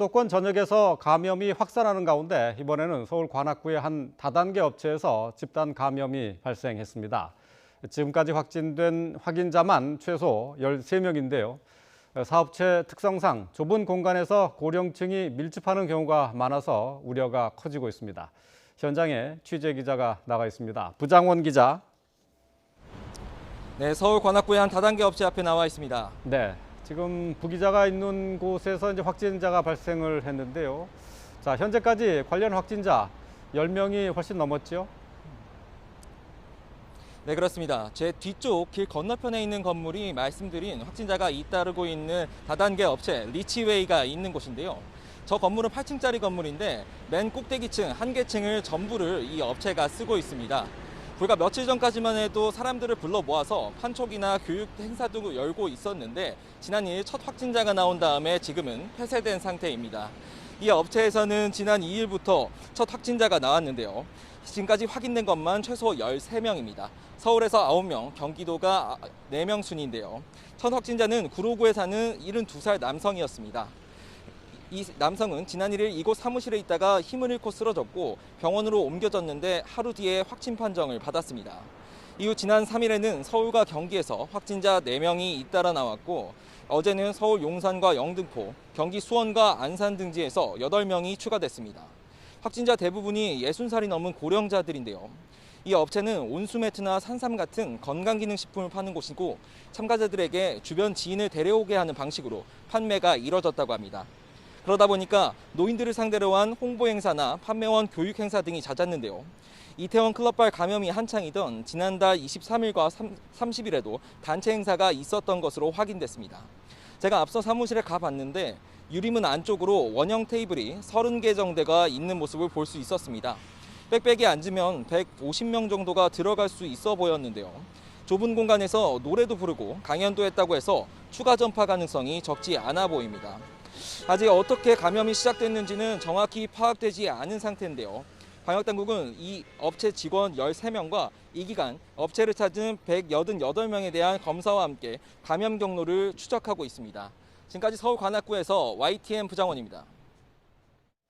수도권 전역에서 감염이 확산하는 가운데 이번에는 서울 관악구의 한 다단계 업체에서 집단 감염이 발생했습니다. 지금까지 확진된 확인자만 최소 13명인데요. 사업체 특성상 좁은 공간에서 고령층이 밀집하는 경우가 많아서 우려가 커지고 있습니다. 현장에 취재 기자가 나가 있습니다. 부장원 기자. 네, 서울 관악구의 한 다단계 업체 앞에 나와 있습니다. 네, 지금 부 기자가 있는 곳에서 이제 확진자가 발생을 했는데요. 자, 현재까지 관련 확진자 10명이 훨씬 넘었죠? 네, 그렇습니다. 제 뒤쪽 길 건너편에 있는 건물이 말씀드린 확진자가 잇따르고 있는 다단계 업체 리치웨이가 있는 곳인데요. 저 건물은 8층짜리 건물인데 맨 꼭대기층 한 개층을 전부를 이 업체가 쓰고 있습니다. 불과 며칠 전까지만 해도 사람들을 불러 모아서 판촉이나 교육 행사도 열고 있었는데 지난 2일 첫 확진자가 나온 다음에 지금은 폐쇄된 상태입니다. 이 업체에서는 지난 2일부터 첫 확진자가 나왔는데요. 지금까지 확인된 것만 최소 13명입니다. 서울에서 9명, 경기도가 4명 순인데요. 첫 확진자는 구로구에 사는 72살 남성이었습니다. 이 남성은 지난 1일 이곳 사무실에 있다가 힘을 잃고 쓰러졌고 병원으로 옮겨졌는데 하루 뒤에 확진 판정을 받았습니다. 이후 지난 3일에는 서울과 경기에서 확진자 4명이 잇따라 나왔고 어제는 서울 용산과 영등포, 경기 수원과 안산 등지에서 8명이 추가됐습니다. 확진자 대부분이 60살이 넘은 고령자들인데요. 이 업체는 온수매트나 산삼 같은 건강기능식품을 파는 곳이고 참가자들에게 주변 지인을 데려오게 하는 방식으로 판매가 이뤄졌다고 합니다. 그러다 보니까 노인들을 상대로 한 홍보 행사나 판매원 교육 행사 등이 잦았는데요. 이태원 클럽발 감염이 한창이던 지난달 23일과 30일에도 단체 행사가 있었던 것으로 확인됐습니다. 제가 앞서 사무실에 가봤는데 유리문 안쪽으로 원형 테이블이 30개 정도가 있는 모습을 볼 수 있었습니다. 빽빽이 앉으면 150명 정도가 들어갈 수 있어 보였는데요. 좁은 공간에서 노래도 부르고 강연도 했다고 해서 추가 전파 가능성이 적지 않아 보입니다. 아직 어떻게 감염이 시작됐는지는 정확히 파악되지 않은 상태인데요. 방역당국은 이 업체 직원 13명과 이 기간 업체를 찾은 188명에 대한 검사와 함께 감염 경로를 추적하고 있습니다. 지금까지 서울 관악구에서 YTN 부장원입니다.